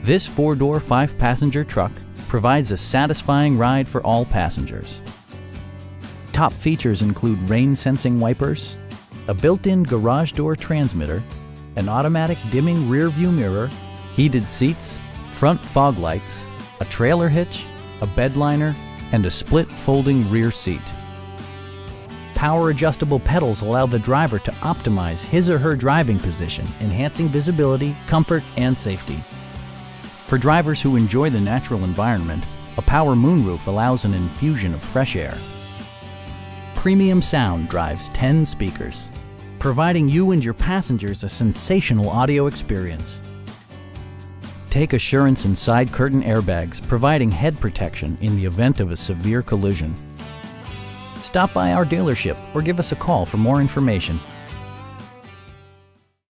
This 4-door, 5-passenger truck provides a satisfying ride for all passengers. Top features include rain-sensing wipers, a built-in garage door transmitter, an automatic dimming rear-view mirror, heated seats, front fog lights, a trailer hitch, a bedliner, and a split folding rear seat. Power-adjustable pedals allow the driver to optimize his or her driving position, enhancing visibility, comfort, and safety. For drivers who enjoy the natural environment, a power moonroof allows an infusion of fresh air. Premium sound drives 10 speakers, providing you and your passengers a sensational audio experience. Take assurance in side curtain airbags, providing head protection in the event of a severe collision. Stop by our dealership or give us a call for more information.